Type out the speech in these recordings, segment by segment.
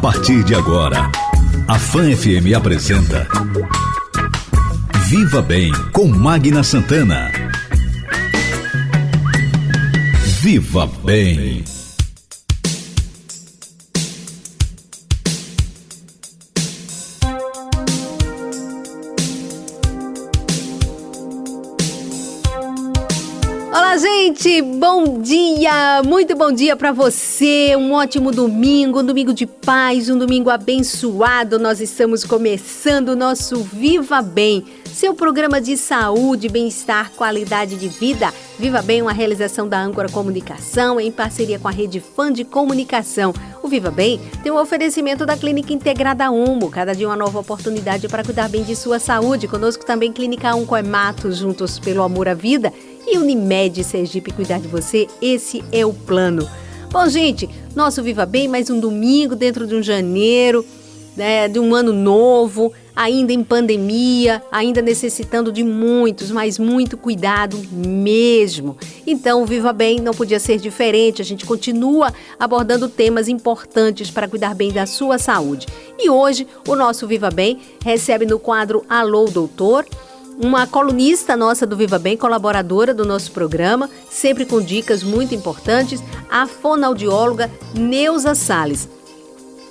partir de agora, a Fã FM apresenta Viva Bem com Magna Santana. Viva Bem. Olá, gente! Bom dia! Muito bom dia para você! Um ótimo domingo, um domingo de paz, um domingo abençoado. Nós estamos começando o nosso Viva Bem, seu programa de saúde, bem-estar, qualidade de vida. Viva Bem, uma realização da Âncora Comunicação em parceria com a Rede Fã de Comunicação. O Viva Bem tem um oferecimento da Clínica Integrada Umo, cada dia uma nova oportunidade para cuidar bem de sua saúde. Conosco também Clínica Oncoemato, juntos pelo amor à vida. E Unimed Sergipe, cuidar de você, esse é o plano. Bom, gente, nosso Viva Bem, mais um domingo dentro de um janeiro, né, de um ano novo, ainda em pandemia, ainda necessitando de mas muito cuidado mesmo. Então, o Viva Bem não podia ser diferente, a gente continua abordando temas importantes para cuidar bem da sua saúde. E hoje, o nosso Viva Bem recebe no quadro Alô, Doutor, uma colunista nossa do Viva Bem, colaboradora do nosso programa, sempre com dicas muito importantes, a fonoaudióloga Neuza Salles.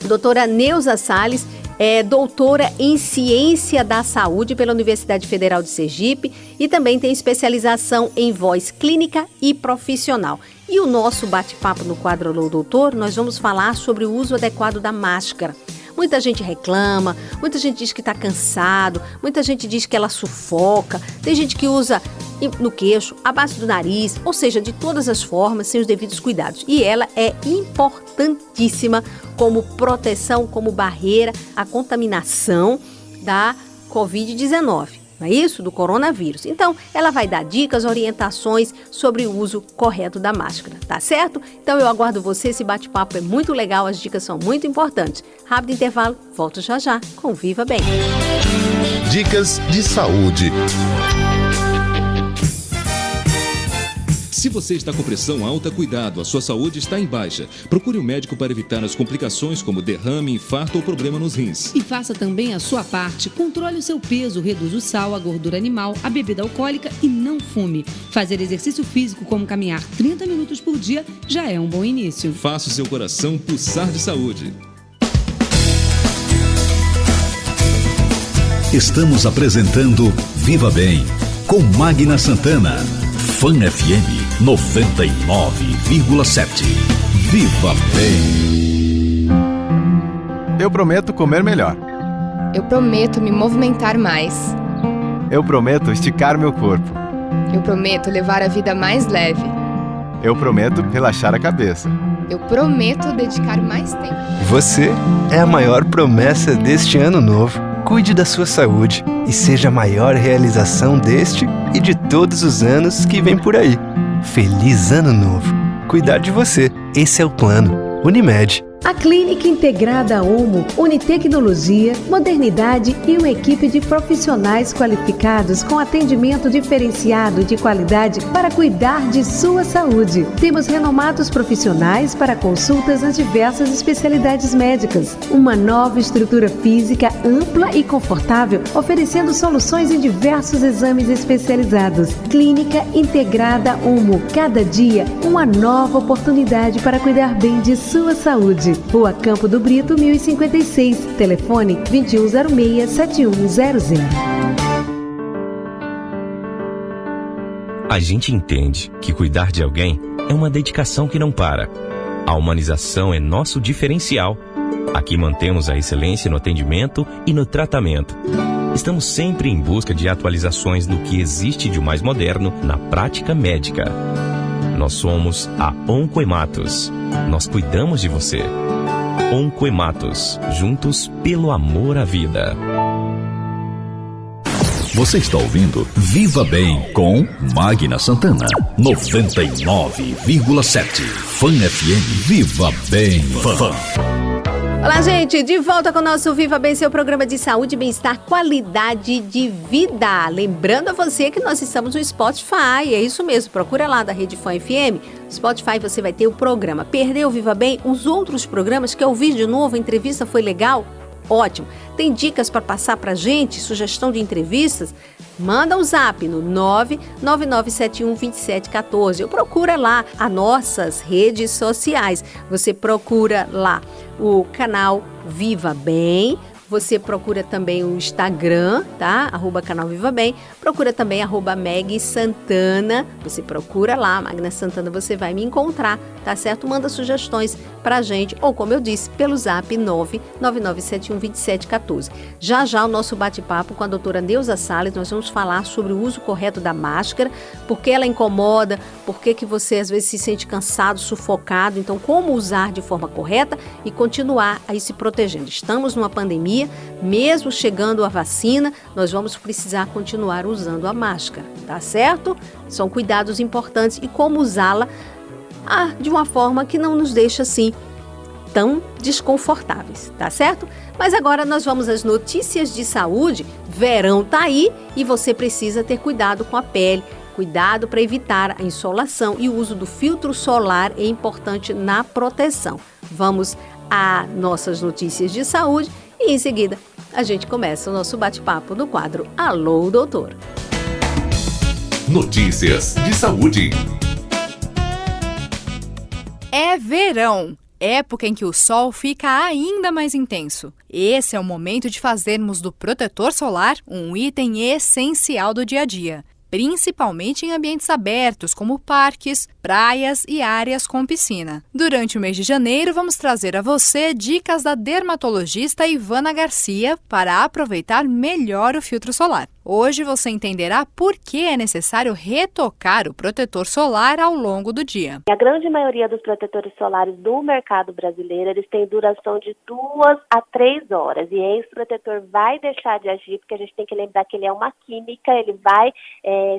Doutora Neuza Salles é doutora em Ciência da Saúde pela Universidade Federal de Sergipe e também tem especialização em voz clínica e profissional. E o nosso bate-papo no quadro Alô Doutor, nós vamos falar sobre o uso adequado da máscara. Muita gente reclama, muita gente diz que está cansado, muita gente diz que ela sufoca, tem gente que usa no queixo, abaixo do nariz, ou seja, de todas as formas, sem os devidos cuidados. E ela é importantíssima como proteção, como barreira à contaminação da Covid-19. Não é isso? Do coronavírus. Então, ela vai dar dicas, orientações sobre o uso correto da máscara, tá certo? Então, eu aguardo você, esse bate-papo é muito legal, as dicas são muito importantes. Rápido intervalo, volto já já com Viva Bem. Dicas de saúde. Se você está com pressão alta, cuidado, a sua saúde está em baixa. Procure um médico para evitar as complicações como derrame, infarto ou problema nos rins. E faça também a sua parte. Controle o seu peso, reduza o sal, a gordura animal, a bebida alcoólica e não fume. Fazer exercício físico como caminhar 30 minutos por dia já é um bom início. Faça o seu coração pulsar de saúde. Estamos apresentando Viva Bem com Magna Santana. Fã FM 99,7. Viva Bem. Eu prometo comer melhor. Eu prometo me movimentar mais. Eu prometo esticar meu corpo. Eu prometo levar a vida mais leve. Eu prometo relaxar a cabeça. Eu prometo dedicar mais tempo. Você é a maior promessa deste ano novo. Cuide da sua saúde e seja a maior realização deste e de todos os anos que vem por aí. Feliz Ano Novo! Cuidar de você, esse é o plano. Unimed. A Clínica Integrada Umo une tecnologia, modernidade e uma equipe de profissionais qualificados com atendimento diferenciado de qualidade para cuidar de sua saúde. Temos renomados profissionais para consultas nas diversas especialidades médicas. Uma nova estrutura física ampla e confortável, oferecendo soluções em diversos exames especializados. Clínica Integrada Umo. Cada dia, uma nova oportunidade para cuidar bem de sua saúde. Rua Campo do Brito, 1056. Telefone 2106-7100. A gente entende que cuidar de alguém é uma dedicação que não para. A humanização é nosso diferencial. Aqui mantemos a excelência no atendimento e no tratamento. Estamos sempre em busca de atualizações no que existe de mais moderno na prática médica. Nós somos a Oncoematos. Nós cuidamos de você. Oncoematos, juntos pelo amor à vida. Você está ouvindo Viva Bem com Magna Santana. 99,7. Fã FM. Viva Bem. Fã. Olá, gente, de volta com o nosso Viva Bem, seu programa de saúde, bem-estar, qualidade de vida. Lembrando a você que nós estamos no Spotify, é isso mesmo, procura lá da Rede Fã FM. Spotify você vai ter o programa. Perdeu o Viva Bem? Os outros programas, quer ouvir de novo, a entrevista foi legal? Ótimo. Tem dicas para passar para a gente, sugestão de entrevistas? Manda um zap no 999712714 ou procura lá as nossas redes sociais. Você procura lá o canal Viva Bem, você procura também o Instagram, tá? @canal Viva Bem, procura também @Meg Santana, você procura lá, Magna Santana, você vai me encontrar, tá certo? Manda sugestões pra gente, ou como eu disse, pelo zap 999712714. Já o nosso bate-papo com a doutora Neuza Salles, nós vamos falar sobre o uso correto da máscara, por que ela incomoda, por que você às vezes se sente cansado, sufocado, então como usar de forma correta e continuar aí se protegendo. Estamos numa pandemia, mesmo chegando a vacina, nós vamos precisar continuar usando a máscara, tá certo? São cuidados importantes e como usá-la de uma forma que não nos deixa assim tão desconfortáveis, tá certo? Mas agora nós vamos às notícias de saúde. Verão tá aí e você precisa ter cuidado com a pele, cuidado para evitar a insolação e o uso do filtro solar é importante na proteção. Vamos a nossas notícias de saúde e em seguida a gente começa o nosso bate-papo no quadro Alô, Doutor. Notícias de saúde. É verão, época em que o sol fica ainda mais intenso. Esse é o momento de fazermos do protetor solar um item essencial do dia a dia, principalmente em ambientes abertos como parques, praias e áreas com piscina. Durante o mês de janeiro, vamos trazer a você dicas da dermatologista Ivana Garcia para aproveitar melhor o filtro solar. Hoje você entenderá por que é necessário retocar o protetor solar ao longo do dia. A grande maioria dos protetores solares do mercado brasileiro, eles têm duração de 2 a 3 horas. E esse protetor vai deixar de agir, porque a gente tem que lembrar que ele é uma química, ele vai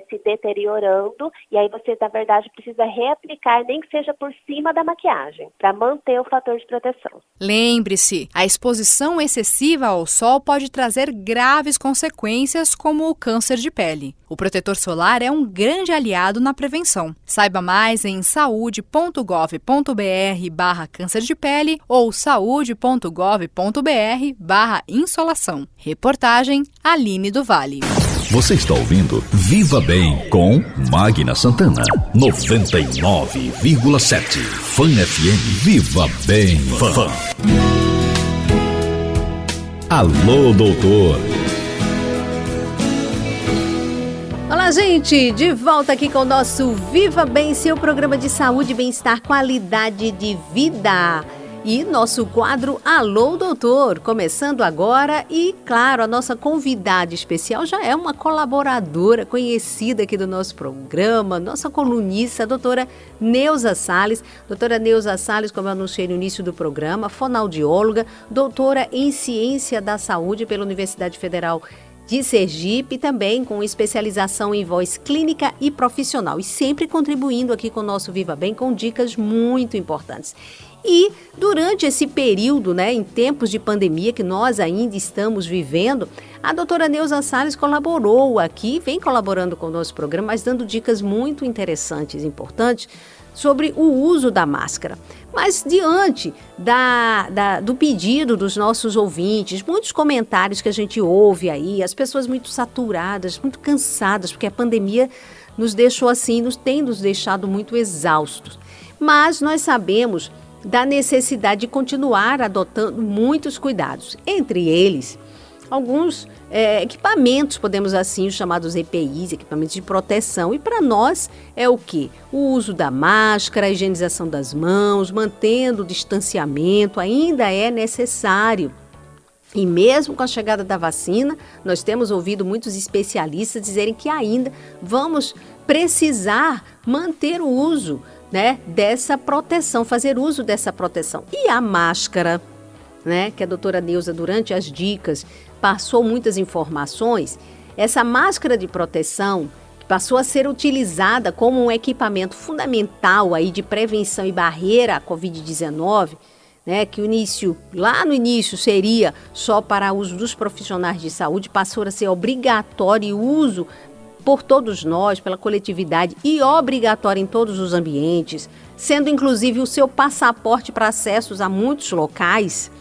se deteriorando. E aí você, na verdade, precisa reaplicar, nem que seja por cima da maquiagem, para manter o fator de proteção. Lembre-se, a exposição excessiva ao sol pode trazer graves consequências, como o câncer de pele. O protetor solar é um grande aliado na prevenção. Saiba mais em saude.gov.br/câncer de pele ou saude.gov.br/insolação. Reportagem Aline do Vale. Você está ouvindo Viva Bem com Magna Santana. 99,7. Fã FM. Viva Bem Fã. Alô, doutor. Olá, gente! De volta aqui com o nosso Viva Bem, seu programa de saúde, bem-estar, qualidade de vida. E nosso quadro Alô, Doutor, começando agora. E, claro, a nossa convidada especial já é uma colaboradora conhecida aqui do nosso programa, nossa colunista, a doutora Neuza Salles. Doutora Neuza Salles, como eu anunciei no início do programa, fonoaudióloga, doutora em Ciência da Saúde pela Universidade Federal de Sergipe, também com especialização em voz clínica e profissional. E sempre contribuindo aqui com o nosso Viva Bem com dicas muito importantes. E durante esse período, em tempos de pandemia que nós ainda estamos vivendo, a doutora Neuza Salles colaborou aqui, vem colaborando com o nosso programa, mas dando dicas muito interessantes e importantes sobre o uso da máscara. Mas diante do pedido dos nossos ouvintes, muitos comentários que a gente ouve aí, as pessoas muito saturadas, muito cansadas, porque a pandemia nos deixou assim, tem nos deixado muito exaustos. Mas nós sabemos da necessidade de continuar adotando muitos cuidados, entre eles alguns equipamentos, podemos assim, os chamados EPIs, equipamentos de proteção. E para nós é o quê? O uso da máscara, a higienização das mãos, mantendo o distanciamento, ainda é necessário. E mesmo com a chegada da vacina, nós temos ouvido muitos especialistas dizerem que ainda vamos precisar manter o uso dessa proteção, fazer uso dessa proteção. E a máscara, que a doutora Neuza, durante as dicas, passou muitas informações. Essa máscara de proteção passou a ser utilizada como um equipamento fundamental aí de prevenção e barreira à Covid-19, né, que lá no início seria só para uso dos profissionais de saúde, passou a ser obrigatório uso por todos nós, pela coletividade, e obrigatório em todos os ambientes, sendo inclusive o seu passaporte para acessos a muitos locais,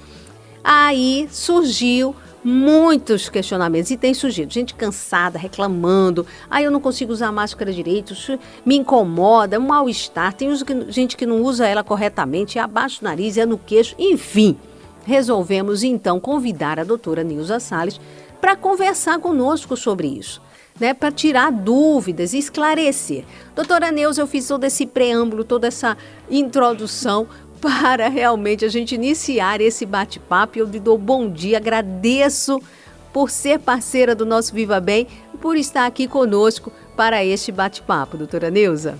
aí surgiu muitos questionamentos, e tem surgido gente cansada, reclamando, eu não consigo usar a máscara direito, isso me incomoda, um mal-estar, tem gente que não usa ela corretamente, é abaixo do nariz, é no queixo, enfim. Resolvemos então convidar a doutora Nilza Salles para conversar conosco sobre isso, né, para tirar dúvidas e esclarecer. Doutora Nilza, eu fiz todo esse preâmbulo, toda essa introdução para realmente a gente iniciar esse bate-papo. Eu lhe dou bom dia, agradeço por ser parceira do nosso Viva Bem, por estar aqui conosco para este bate-papo, doutora Nilza.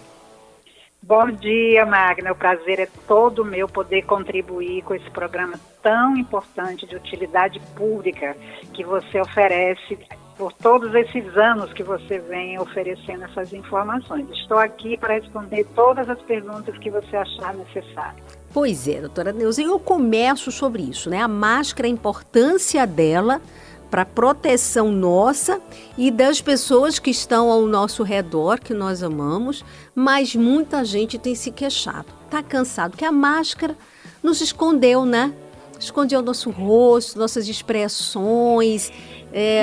Bom dia, Magna. O prazer é todo meu poder contribuir com esse programa tão importante de utilidade pública que você oferece por todos esses anos que você vem oferecendo essas informações. Estou aqui para responder todas as perguntas que você achar necessário. Pois é, doutora Nilza, eu começo sobre isso, né? A máscara, a importância dela para a proteção nossa e das pessoas que estão ao nosso redor, que nós amamos, mas muita gente tem se queixado, está cansado, que a máscara nos escondeu, né? Escondeu o nosso rosto, nossas expressões,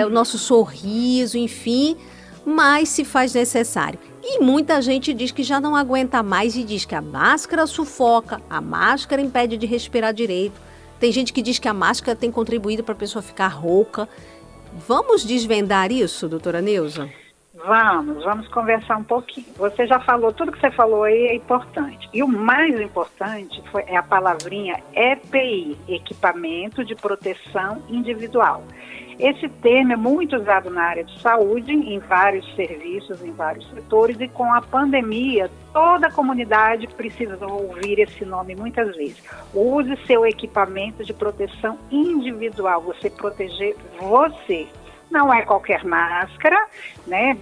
o nosso sorriso, enfim, mas se faz necessário. E muita gente diz que já não aguenta mais e diz que a máscara sufoca, a máscara impede de respirar direito. Tem gente que diz que a máscara tem contribuído para a pessoa ficar rouca. Vamos desvendar isso, doutora Nilza? Vamos conversar um pouquinho. Você já falou, tudo que você falou aí é importante. E o mais importante é a palavrinha EPI, Equipamento de Proteção Individual. Esse termo é muito usado na área de saúde, em vários serviços, em vários setores, e com a pandemia, toda a comunidade precisou ouvir esse nome muitas vezes. Use seu equipamento de proteção individual, você proteger você. Não é qualquer máscara, né?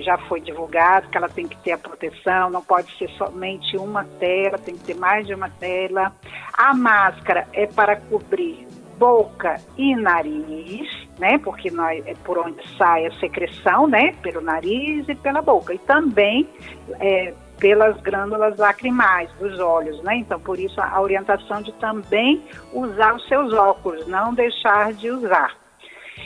Já foi divulgado que ela tem que ter a proteção, não pode ser somente uma tela, tem que ter mais de uma tela. A máscara é para cobrir boca e nariz, né? Porque é por onde sai a secreção, né? Pelo nariz e pela boca. E também pelas glândulas lacrimais dos olhos, né? Então, por isso, a orientação de também usar os seus óculos, não deixar de usar.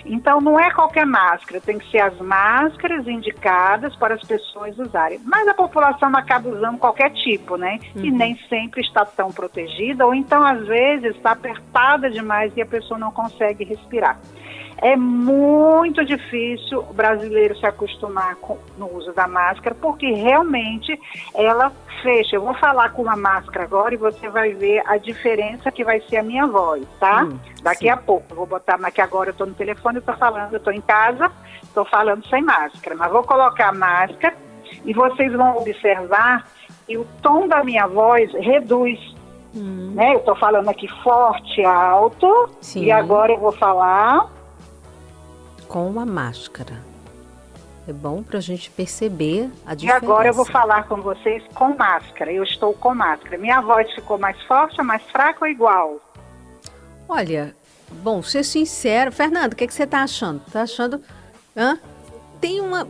Então, não é qualquer máscara, tem que ser as máscaras indicadas para as pessoas usarem. Mas a população acaba usando qualquer tipo, né? E nem sempre está tão protegida, ou então, às vezes, está apertada demais e a pessoa não consegue respirar. É muito difícil o brasileiro se acostumar no uso da máscara, porque realmente ela fecha. Eu vou falar com uma máscara agora e você vai ver a diferença que vai ser a minha voz, tá? Daqui a pouco. Eu vou botar, mas que agora eu estou no telefone, eu estou falando, eu estou em casa, estou falando sem máscara. Mas vou colocar a máscara e vocês vão observar que o tom da minha voz reduz. Né? Eu estou falando aqui forte, alto, e agora eu vou falar com a máscara. É bom para a gente perceber a diferença. E agora eu vou falar com vocês com máscara. Eu estou com máscara. Minha voz ficou mais forte, mais fraca ou igual? Olha, bom, ser sincero. Fernando, o que você está achando? Está achando...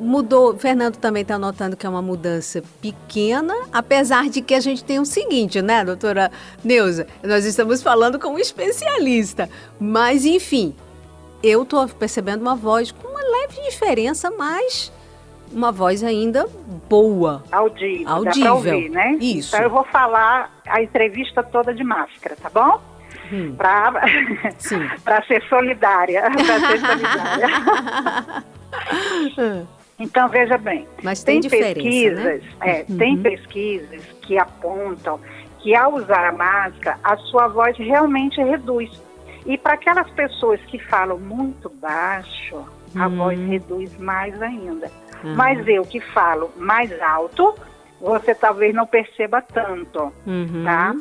Mudou, Fernando também está notando que é uma mudança pequena, apesar de que a gente tem o seguinte, né, doutora Nilza? Nós estamos falando com um especialista, mas enfim... Eu estou percebendo uma voz com uma leve diferença, mas uma voz ainda boa. Audível. Dá pra ouvir, né? Isso. Então eu vou falar a entrevista toda de máscara, tá bom? Para ser solidária. Então, veja bem. Mas tem pesquisas, né? Tem pesquisas que apontam que ao usar a máscara, a sua voz realmente reduz. E para aquelas pessoas que falam muito baixo, a voz reduz mais ainda. Mas eu que falo mais alto, você talvez não perceba tanto, tá?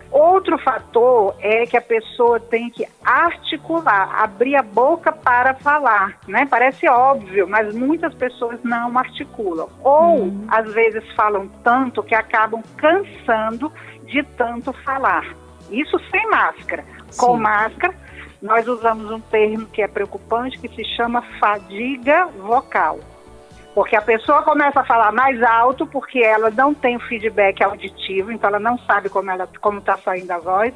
Outro fator é que a pessoa tem que articular, abrir a boca para falar, né? Parece óbvio, mas muitas pessoas não articulam. Ou, às vezes, falam tanto que acabam cansando de tanto falar. Isso sem máscara. Com máscara, nós usamos um termo que é preocupante, que se chama fadiga vocal. Porque a pessoa começa a falar mais alto porque ela não tem o feedback auditivo, então ela não sabe como está saindo a voz.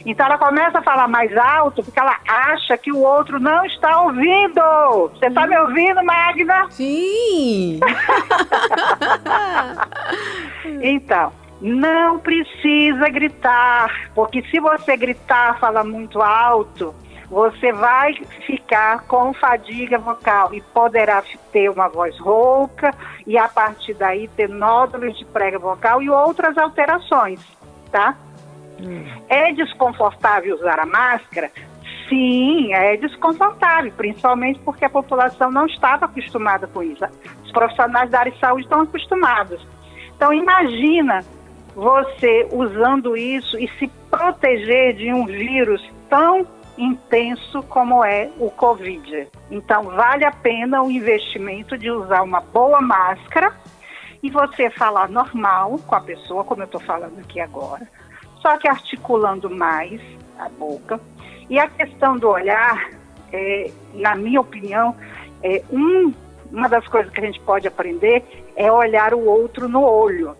Então ela começa a falar mais alto porque ela acha que o outro não está ouvindo. Você está me ouvindo, Magna? Sim! Então, não precisa gritar, porque se você gritar, falar muito alto, você vai ficar com fadiga vocal e poderá ter uma voz rouca e a partir daí ter nódulos de prega vocal e outras alterações, tá? É desconfortável usar a máscara? Sim, é desconfortável, principalmente porque a população não estava acostumada com isso. Os profissionais da área de saúde estão acostumados. Então imagina você usando isso e se proteger de um vírus tão intenso como é o Covid. Então vale a pena o investimento de usar uma boa máscara e você falar normal com a pessoa, como eu estou falando aqui agora, só que articulando mais a boca. E a questão do olhar, na minha opinião, uma das coisas que a gente pode aprender é olhar o outro no olho,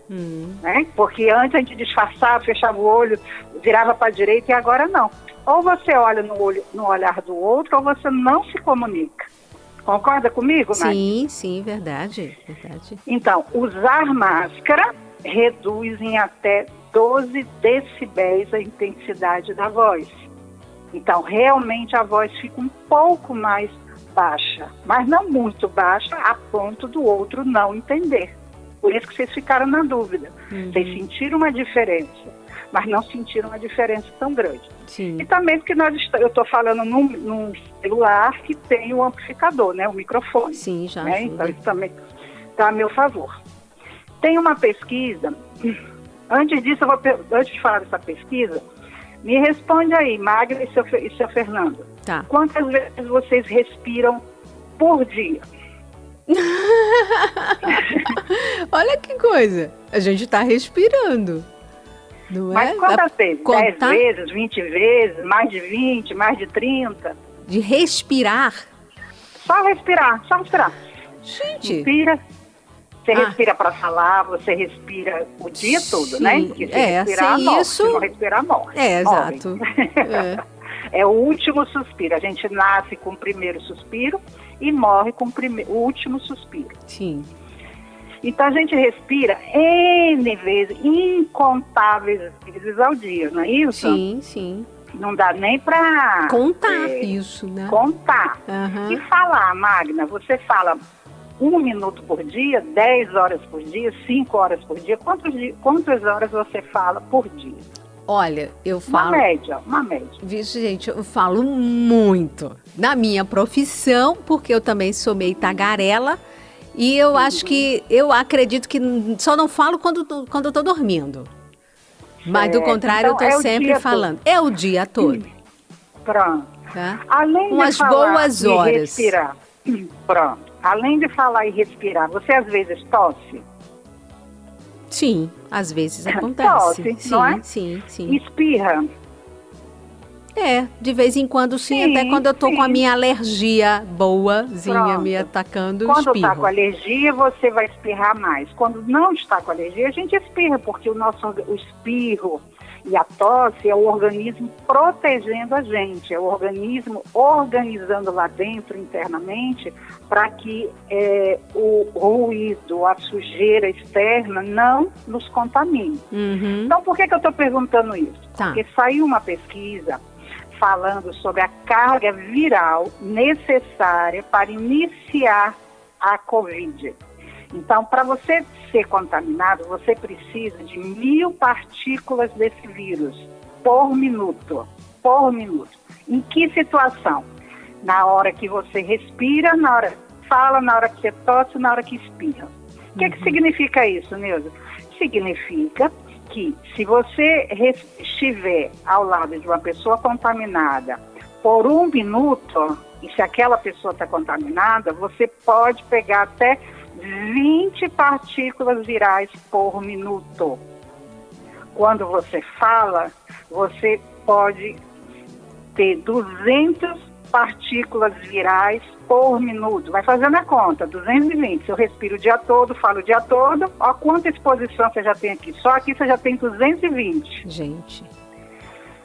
né? Porque antes a gente disfarçava, fechava o olho, virava para a direita e agora não. Ou você olha no olhar do outro ou você não se comunica. Concorda comigo, Mari? Sim, sim, verdade. Então, usar máscara reduz em até 12 decibéis a intensidade da voz. Então, realmente a voz fica um pouco mais baixa, mas não muito baixa a ponto do outro não entender. Por isso que vocês ficaram na dúvida. Vocês sentiram uma diferença, mas não sentiram uma diferença tão grande. Sim. E também porque eu estou falando num celular que tem o amplificador, né, o microfone. Sim, já né? Então isso também está a meu favor. Tem uma pesquisa, antes de falar dessa pesquisa, me responde aí, Magna e seu Fernando. Tá. Quantas vezes vocês respiram por dia? Olha que coisa, a gente está respirando. Não Mas é? quantas vezes? Contar... 10 vezes, 20 vezes, mais de 20, mais de 30? De respirar? Só respirar. Gente. Respira. Você respira para falar, você respira o dia todo, né? Porque se respirar, sem morre. isso... Se não respirar, morre. Exato. É o último suspiro. A gente nasce com o primeiro suspiro e morre com o último suspiro. Sim. Então a gente respira N vezes, incontáveis vezes ao dia, não é isso? Sim, sim. Não dá nem para contar isso, né? Contar. Uhum. E falar, Magna, você fala 1 minuto por dia, 10 horas por dia, 5 horas por dia. Quantas horas você fala por dia? Olha, eu falo... Uma média. Vixe, gente, eu falo muito. Na minha profissão, porque eu também sou meio tagarela. E eu acho que, eu acredito que só não falo quando eu tô dormindo. Mas do contrário, então, eu tô sempre falando. É o dia todo. Pronto. Tá? Além umas de falar boas e horas. Respirar. Pronto. Além de falar e respirar, você às vezes tosse? Sim, às vezes acontece. Tosse, sim, não é? Sim. Espirra? De vez em quando sim, até quando eu tô com a minha alergia boazinha Pronto. me atacando, eu Quando espirro. está com alergia, você vai espirrar mais. Quando não está com alergia, a gente espirra, porque o espirro e a tosse é o organismo protegendo a gente, é o organismo organizando lá dentro internamente para que o ruído, a sujeira externa não nos contamine. Uhum. Então, por que eu estou perguntando isso? Tá. Porque saiu uma pesquisa falando sobre a carga viral necessária para iniciar a Covid. Então, para você ser contaminado, você precisa de 1000 partículas desse vírus por minuto. Em que situação? Na hora que você respira, na hora que fala, na hora que você tosse, na hora que espirra. O que significa isso, Neuza? Significa que se você estiver ao lado de uma pessoa contaminada por 1 minuto, e se aquela pessoa está contaminada, você pode pegar até 20 partículas virais por minuto. quando você fala, você pode ter 200 partículas virais por minuto. Vai fazendo a conta, 220. Se eu respiro o dia todo, falo o dia todo, ó quanta exposição você já tem aqui. Só aqui você já tem 220. Gente.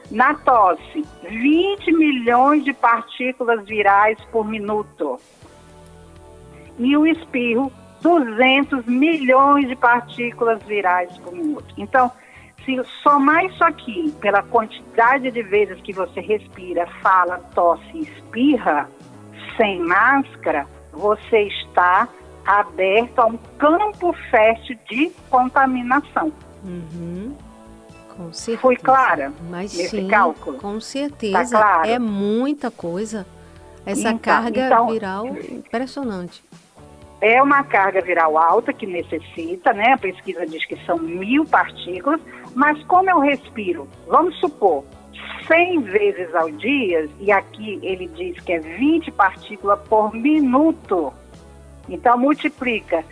Na tosse, 20 milhões de partículas virais por minuto. E o espirro, 200 milhões de partículas virais por minuto. Então, se somar isso aqui pela quantidade de vezes que você respira, fala, tosse e espirra, sem máscara, você está aberto a um campo fértil de contaminação. Com certeza. Fui clara nesse cálculo? Com certeza. Tá claro? É muita coisa. Essa carga viral impressionante. É uma carga viral alta que necessita, né? A pesquisa diz que são 1000 partículas, mas como eu respiro, vamos supor, 100 vezes ao dia, e aqui ele diz que é 20 partículas por minuto. Então multiplica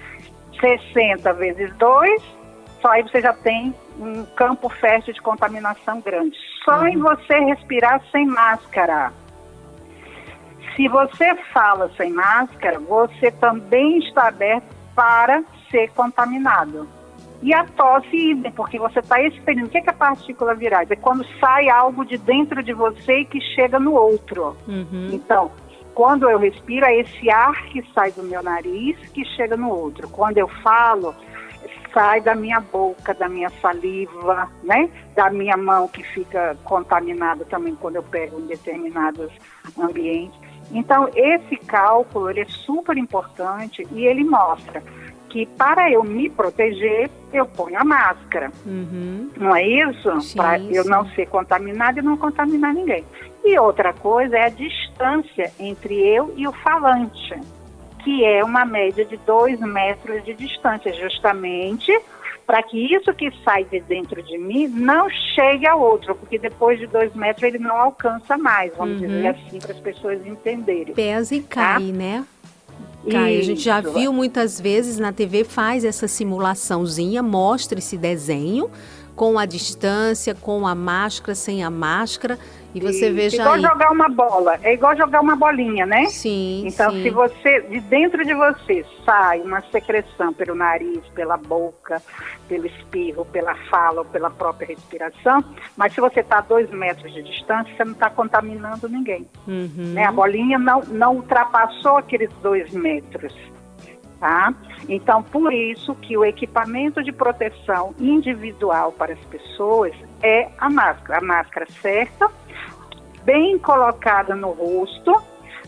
60 vezes 2, só aí você já tem um campo fértil de contaminação grande. Só em você respirar sem máscara. Se você fala sem máscara, você também está aberto para ser contaminado. E a tosse, idem, porque você está expelindo. O que é partícula virais? É quando sai algo de dentro de você e que chega no outro. Então, quando eu respiro, é esse ar que sai do meu nariz que chega no outro. Quando eu falo, sai da minha boca, da minha saliva, né? Da minha mão, que fica contaminada também quando eu pego em determinados ambientes. Então, esse cálculo, ele é super importante e ele mostra que para eu me proteger, eu ponho a máscara. Não é isso? Para eu não ser contaminada e não contaminar ninguém. E outra coisa é a distância entre eu e o falante, que é uma média de 2 metros de distância, justamente para que isso que sai de dentro de mim não chegue ao outro, porque depois de 2 metros ele não alcança mais, vamos dizer assim, para as pessoas entenderem. Pesa e cai, né? Cai. A gente já viu muitas vezes na TV, faz essa simulaçãozinha, mostra esse desenho com a distância, com a máscara, sem a máscara, e você veja igual aí. Jogar uma bola, é igual jogar uma bolinha, né? Sim, então, se você, de dentro de você, sai uma secreção pelo nariz, pela boca, pelo espirro, pela fala ou pela própria respiração, mas se você está a 2 metros de distância, você não está contaminando ninguém. Né? A bolinha não ultrapassou aqueles 2 metros. Tá? Então, por isso que o equipamento de proteção individual para as pessoas é a máscara certa, bem colocada no rosto,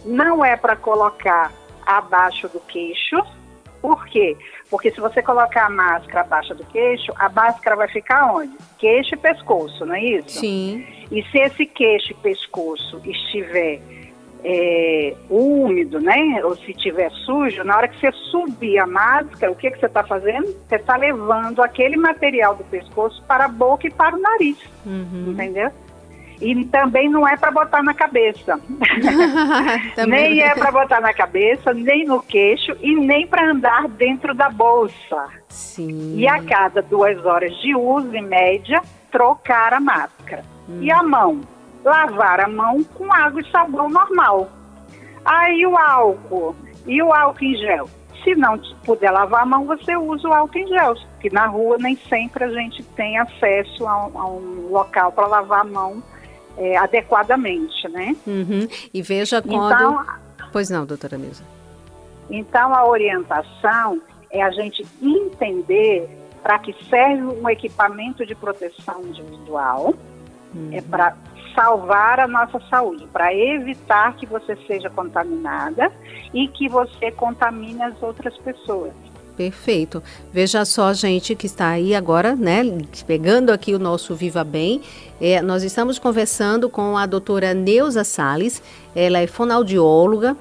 não é para colocar abaixo do queixo. Por quê? Porque se você colocar a máscara abaixo do queixo, a máscara vai ficar onde? Queixo e pescoço, não é isso? Sim. E se esse queixo e pescoço estiver úmido, né? Ou se estiver sujo, na hora que você subir a máscara, o que você está fazendo? Você está levando aquele material do pescoço para a boca e para o nariz, entendeu? E também não é para botar na cabeça. Nem é para botar na cabeça, nem no queixo e nem para andar dentro da bolsa. Sim. E a cada 2 horas de uso, em média, trocar a máscara. E a mão? Lavar a mão com água e sabão normal. Aí o álcool em gel. Se não puder lavar a mão, você usa o álcool em gel, porque na rua nem sempre a gente tem acesso a um local para lavar a mão adequadamente, né? E veja quando... Então, pois não, doutora Nilza. Então, a orientação é a gente entender para que serve um equipamento de proteção individual, é para salvar a nossa saúde, para evitar que você seja contaminada e que você contamine as outras pessoas. Perfeito. Veja só, gente, que está aí agora, né, pegando aqui o nosso Viva Bem, nós estamos conversando com a doutora Neuza Salles, ela é fonoaudióloga,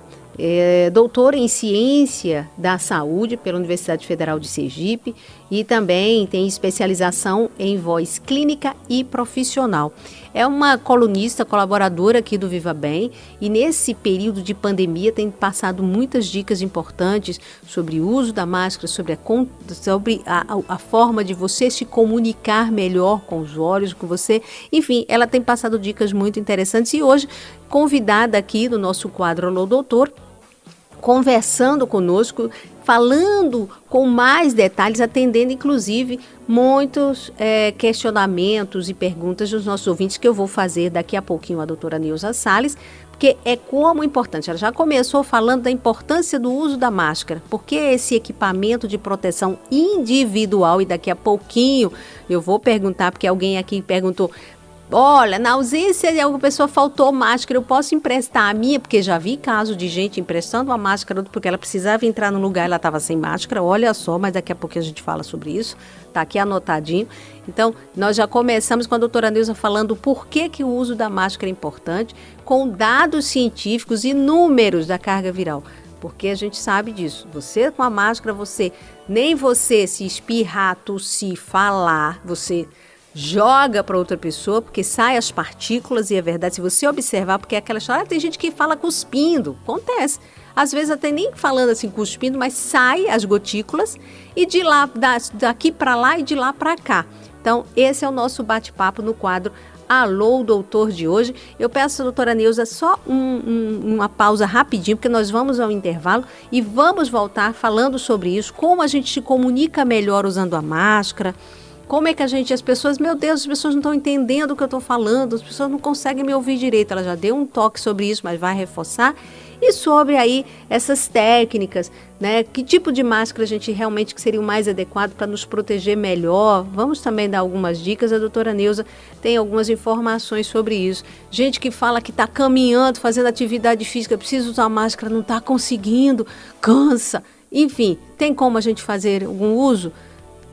doutora em Ciência da Saúde pela Universidade Federal de Sergipe e também tem especialização em voz clínica e profissional. É uma colunista, colaboradora aqui do Viva Bem, e nesse período de pandemia tem passado muitas dicas importantes sobre o uso da máscara, sobre a forma de você se comunicar melhor com os olhos, com você. Enfim, ela tem passado dicas muito interessantes e hoje, convidada aqui no nosso quadro Alô Doutor, conversando conosco, falando com mais detalhes, atendendo inclusive muitos questionamentos e perguntas dos nossos ouvintes que eu vou fazer daqui a pouquinho à doutora Neuza Salles, porque é como importante. Ela já começou falando da importância do uso da máscara, porque esse equipamento de proteção individual, e daqui a pouquinho eu vou perguntar, porque alguém aqui perguntou, olha, na ausência de alguma pessoa faltou máscara, eu posso emprestar a minha? Porque já vi caso de gente emprestando a máscara porque ela precisava entrar no lugar e ela estava sem máscara, olha só, mas daqui a pouco a gente fala sobre isso, está aqui anotadinho. Então, nós já começamos com a doutora Neuza falando por que o uso da máscara é importante, com dados científicos e números da carga viral. Porque a gente sabe disso, você com a máscara, nem você se espirrar, tossir, falar, você joga para outra pessoa, porque sai as partículas, e é verdade, se você observar, porque é aquela história, tem gente que fala cuspindo, acontece, às vezes até nem falando assim cuspindo, mas sai as gotículas, e de lá, daqui para lá e de lá para cá. Então, esse é o nosso bate-papo no quadro Alô Doutor de hoje. Eu peço à doutora Neuza só uma pausa rapidinho, porque nós vamos ao intervalo e vamos voltar falando sobre isso, como a gente se comunica melhor usando a máscara, como é que as pessoas, meu Deus, as pessoas não estão entendendo o que eu estou falando, as pessoas não conseguem me ouvir direito. Ela já deu um toque sobre isso, mas vai reforçar. E sobre aí essas técnicas, né? Que tipo de máscara a gente realmente que seria o mais adequado para nos proteger melhor? Vamos também dar algumas dicas. A doutora Neuza tem algumas informações sobre isso. Gente que fala que está caminhando, fazendo atividade física, precisa usar máscara, não está conseguindo, cansa. Enfim, tem como a gente fazer algum uso,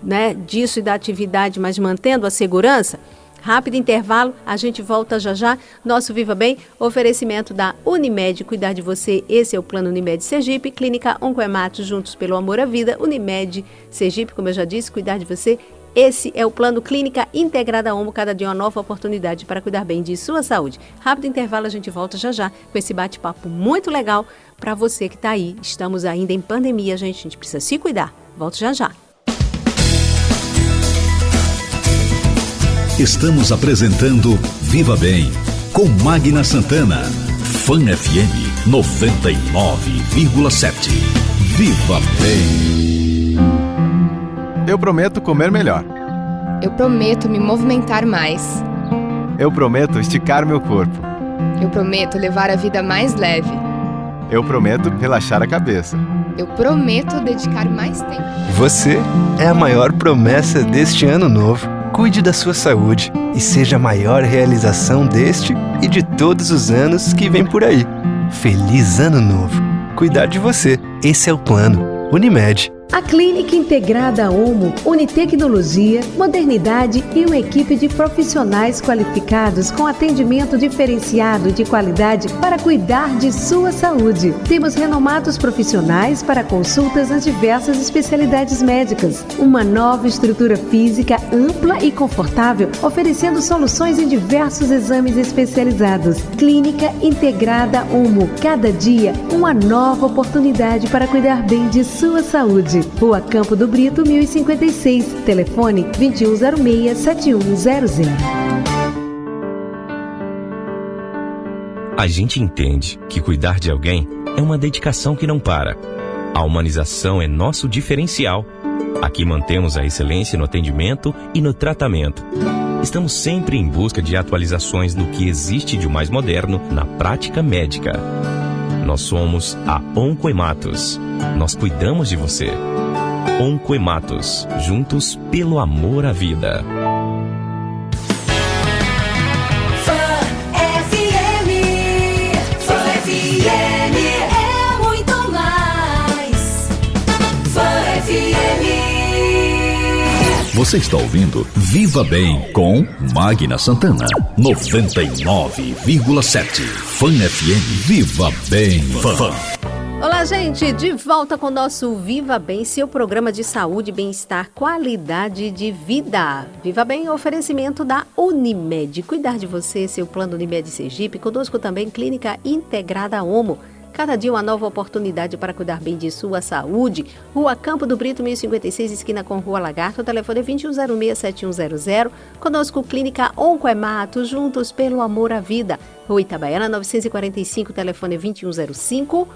né, disso e da atividade, mas mantendo a segurança? Rápido intervalo, a gente volta já já. Nosso Viva Bem, oferecimento da Unimed, cuidar de você, esse é o Plano Unimed Sergipe, Clínica Oncoematos, juntos pelo amor à vida. Unimed Sergipe, como eu já disse, cuidar de você, esse é o Plano Clínica Integrada Onco, cada dia uma nova oportunidade para cuidar bem de sua saúde. Rápido intervalo, a gente volta já já com esse bate-papo muito legal para você que está aí. Estamos ainda em pandemia, a gente precisa se cuidar. Volto já já. Estamos apresentando Viva Bem com Magna Santana. Fan FM 99,7. Viva Bem. Eu prometo comer melhor. Eu prometo me movimentar mais. Eu prometo esticar meu corpo. Eu prometo levar a vida mais leve. Eu prometo relaxar a cabeça. Eu prometo dedicar mais tempo. Você é a maior promessa deste ano novo. Cuide da sua saúde e seja a maior realização deste e de todos os anos que vem por aí. Feliz Ano Novo! Cuidar de você, esse é o plano. Unimed. A Clínica Integrada Omo une tecnologia, modernidade e uma equipe de profissionais qualificados com atendimento diferenciado de qualidade para cuidar de sua saúde. Temos renomados profissionais para consultas nas diversas especialidades médicas. Uma nova estrutura física ampla e confortável, oferecendo soluções em diversos exames especializados. Clínica Integrada Omo. Cada dia, uma nova oportunidade para cuidar bem de sua saúde. Rua Campo do Brito, 1056. Telefone 2106-7100. A gente entende que cuidar de alguém é uma dedicação que não para. A humanização é nosso diferencial. Aqui mantemos a excelência no atendimento e no tratamento. Estamos sempre em busca de atualizações no que existe de mais moderno na prática médica. Nós somos a Oncoematos. Nós cuidamos de você. Oncoematos, juntos pelo amor à vida. Fan FM é muito mais. Fan FM. Você está ouvindo Viva Bem com Magna Santana. 99,7. Fan FM. Viva Bem. Fan. Olá, Olá, gente! De volta com o nosso Viva Bem, seu programa de saúde, bem-estar, qualidade de vida. Viva Bem, oferecimento da Unimed. Cuidar de você, seu plano Unimed Sergipe. Conosco também Clínica Integrada Homo. Cada dia uma nova oportunidade para cuidar bem de sua saúde. Rua Campo do Brito, 1056, esquina com Rua Lagarto. O telefone é 2106-7100. Conosco Clínica Oncoemato, juntos pelo amor à vida. Rua Itabaiana, 945, telefone é 2105-9900.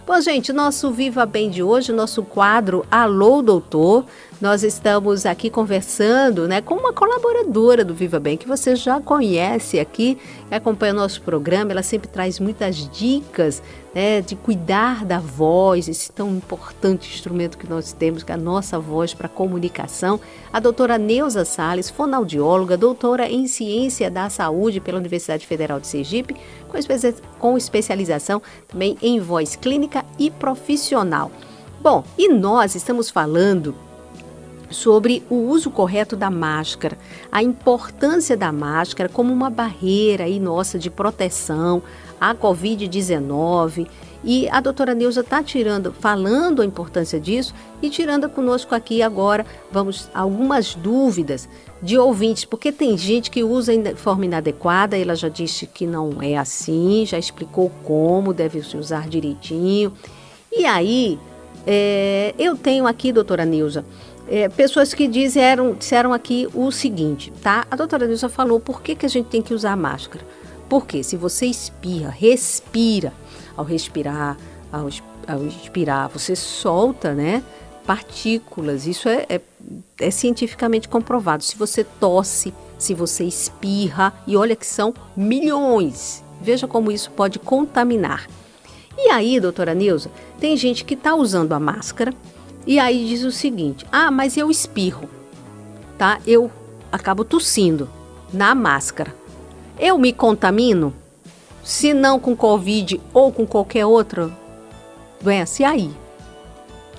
Bom, gente, nosso Viva Bem de hoje, nosso quadro Alô, Doutor. Nós estamos aqui conversando, né, com uma colaboradora do Viva Bem, que você já conhece aqui, que acompanha o nosso programa. Ela sempre traz muitas dicas, né, de cuidar da voz, esse tão importante instrumento que nós temos, que é a nossa voz para comunicação. A doutora Neuza Salles, fonoaudióloga, doutora em Ciência da Saúde pela Universidade Federal de Sergipe, com especialização também em voz clínica e profissional. Bom, e nós estamos falando sobre o uso correto da máscara, a importância da máscara como uma barreira aí nossa de proteção à Covid-19. E a doutora Neuza está falando a importância disso e tirando conosco aqui agora, algumas dúvidas de ouvintes, porque tem gente que usa de forma inadequada. Ela já disse que não é assim, já explicou como deve se usar direitinho. E aí, eu tenho aqui, doutora Neuza, pessoas que disseram aqui o seguinte, tá? A doutora Neuza falou por que a gente tem que usar máscara. Porque se você respira, ao respirar, ao expirar, você solta, né, partículas. Isso é cientificamente comprovado. Se você tosse, se você espirra, e olha que são milhões. Veja como isso pode contaminar. E aí, doutora Neuza, tem gente que está usando a máscara e aí diz o seguinte: mas eu espirro, tá? Eu acabo tossindo na máscara. Eu me contamino? Se não com Covid ou com qualquer outra doença, e aí?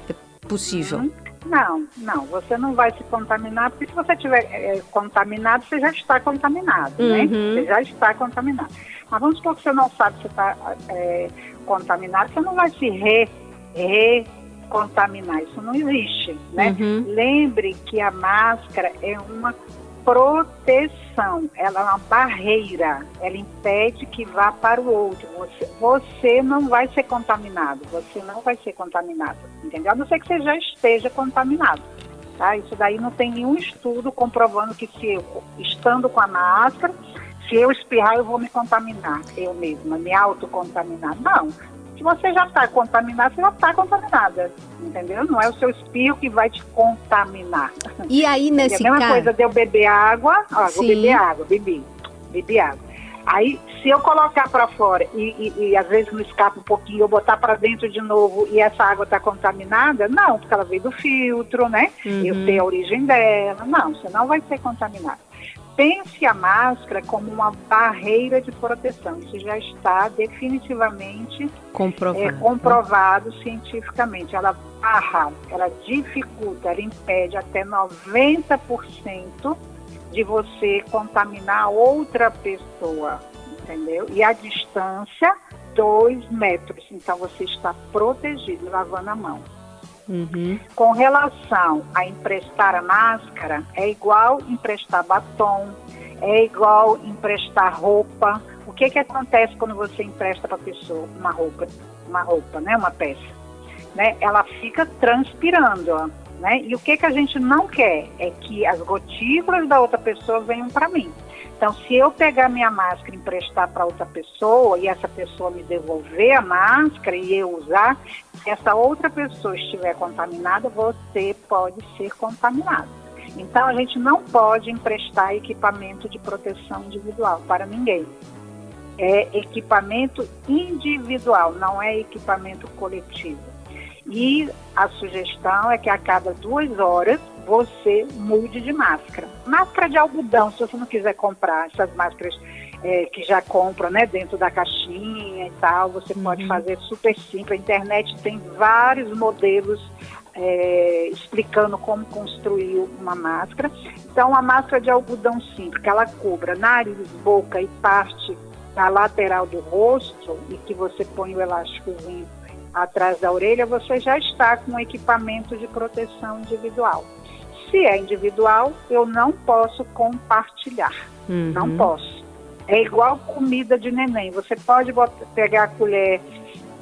É possível? Não, você não vai se contaminar, porque se você estiver contaminado, você já está contaminado, né? Você já está contaminado. Mas vamos supor que você não sabe se está contaminado, você não vai se recontaminar, isso não existe, né? Lembre que a máscara é uma proteção, ela é uma barreira, ela impede que vá para o outro. Você não vai ser contaminado, entendeu? A não ser que você já esteja contaminado, tá? Isso daí não tem nenhum estudo comprovando que se eu, estando com a máscara, se eu espirrar eu vou me contaminar, eu mesma, me autocontaminar. Não. Se você já está contaminada, você já está contaminada, entendeu? Não é o seu espirro que vai te contaminar. E aí, nesse caso... A mesma coisa de eu beber água, vou beber água, bebi água. Aí, se eu colocar para fora e às vezes não escapa um pouquinho, eu botar para dentro de novo e essa água está contaminada, não, porque ela veio do filtro, né? Eu sei a origem dela, não, você não vai ser contaminado. Pense a máscara como uma barreira de proteção. Isso já está definitivamente comprovado cientificamente. Ela barra, ela dificulta, ela impede até 90% de você contaminar outra pessoa, entendeu? E a distância, 2 metros. Então você está protegido, lavando a mão. Com relação a emprestar a máscara, é igual emprestar batom, é igual emprestar roupa. O que acontece quando você empresta para a pessoa uma roupa, né, uma peça? Né? Ela fica transpirando, né? E o que a gente não quer é que as gotículas da outra pessoa venham para mim. Então, se eu pegar minha máscara e emprestar para outra pessoa e essa pessoa me devolver a máscara e eu usar, se essa outra pessoa estiver contaminada, você pode ser contaminado. Então, a gente não pode emprestar equipamento de proteção individual para ninguém. É equipamento individual, não é equipamento coletivo. E a sugestão é que a cada 2 horas você mude de máscara. Máscara de algodão, se você não quiser comprar essas máscaras que já compram, né, dentro da caixinha e tal, você pode fazer super simples. A internet tem vários modelos explicando como construir uma máscara. Então, a máscara de algodão simples, que ela cubra nariz, boca e parte na lateral do rosto e que você põe o elásticozinho atrás da orelha, você já está com um equipamento de proteção individual. Se é individual, eu não posso compartilhar. Não posso. É igual comida de neném. Você pode pegar a colher,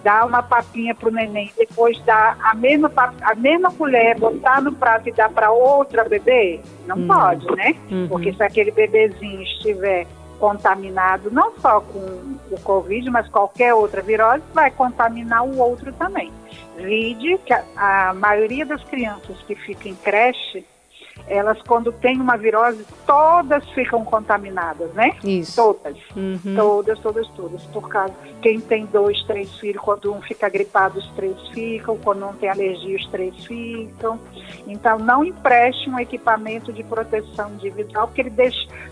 dar uma papinha para o neném, depois dar a mesma colher, botar no prato e dar para outra bebê? Não pode, né? Porque se aquele bebezinho estiver contaminado, não só com o Covid, mas qualquer outra virose, vai contaminar o outro também. Vide que a maioria das crianças que ficam em creche, elas quando tem uma virose, todas ficam contaminadas, né? Isso. Todas. Todas. Por causa, quem tem 2, 3 filhos, quando um fica gripado, os 3 ficam, quando não tem alergia, os 3 ficam. Então, não empreste um equipamento de proteção individual, porque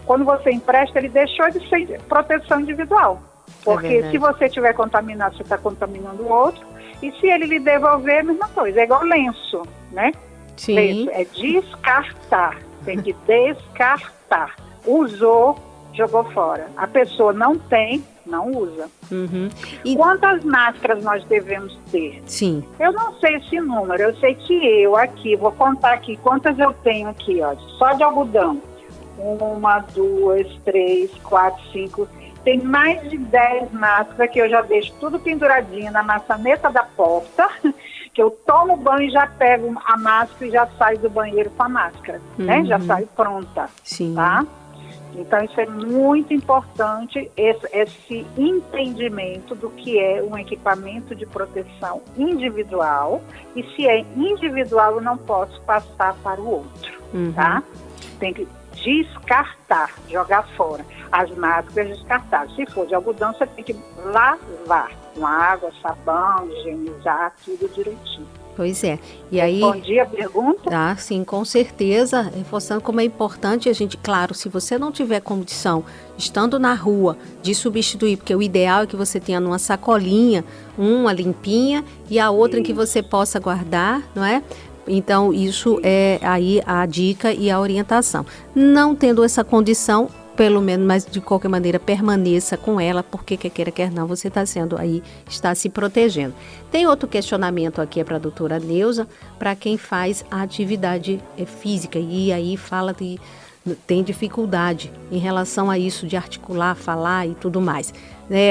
quando você empresta, ele deixou de ser proteção individual. Porque se você estiver contaminado, você está contaminando o outro, e se ele lhe devolver, a mesma coisa. É igual lenço, né? Sim. Lenço é descartar, tem que descartar. Usou, jogou fora. A pessoa não tem, não usa. Quantas máscaras nós devemos ter? Sim. Eu não sei esse número, eu sei que eu aqui, vou contar aqui quantas eu tenho aqui, ó, só de algodão. 1, 2, 3, 4, 5... Tem mais de 10 máscaras que eu já deixo tudo penduradinho na maçaneta da porta, que eu tomo banho e já pego a máscara e já saio do banheiro com a máscara, né? Já saio pronta, tá? Então isso é muito importante, esse entendimento do que é um equipamento de proteção individual, e se é individual eu não posso passar para o outro, tá? Tem que descartar, jogar fora. As máscaras descartáveis. Se for de algodão, você tem que lavar com água, sabão, higienizar tudo direitinho. Pois é. E aí, respondi a pergunta? Ah, sim, com certeza, reforçando como é importante a gente, claro, se você não tiver condição, estando na rua, de substituir, porque o ideal é que você tenha numa sacolinha, uma limpinha e a outra em que você possa guardar, não é? Então, isso é aí a dica e a orientação. Não tendo essa condição, pelo menos, mas de qualquer maneira permaneça com ela, porque quer queira, quer não, você está se protegendo. Tem outro questionamento aqui para a doutora Neuza, para quem faz a atividade física e aí fala de tem dificuldade em relação a isso de articular, falar e tudo mais.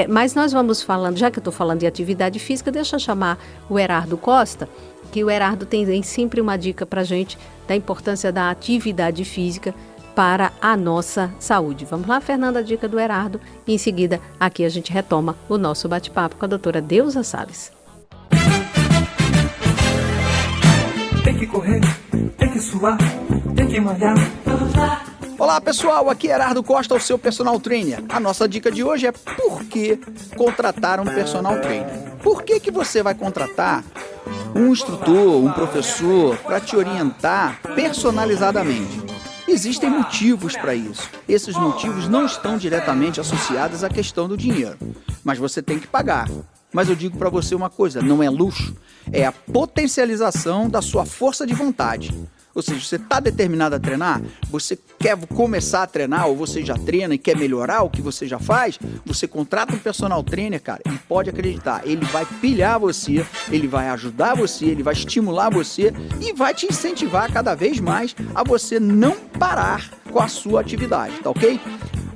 Mas nós vamos falando, já que eu estou falando de atividade física, deixa eu chamar o Herardo Costa, que o Herardo tem sempre uma dica para a gente da importância da atividade física para a nossa saúde. Vamos lá, Fernanda, a dica do Herardo, e em seguida aqui a gente retoma o nosso bate-papo com a doutora Deusa Salles. Tem que correr, tem que suar, tem que malhar. Olá pessoal, aqui é Herardo Costa, o seu personal trainer. A nossa dica de hoje é por que contratar um personal trainer. Por que você vai contratar um instrutor, um professor para te orientar personalizadamente? Existem motivos para isso. Esses motivos não estão diretamente associados à questão do dinheiro, mas você tem que pagar. Mas eu digo para você uma coisa, não é luxo, é a potencialização da sua força de vontade. Ou seja, você está determinado a treinar, você quer começar a treinar ou você já treina e quer melhorar o que você já faz, você contrata um personal trainer, cara, e pode acreditar, ele vai pilhar você, ele vai ajudar você, ele vai estimular você e vai te incentivar cada vez mais a você não parar com a sua atividade, tá ok?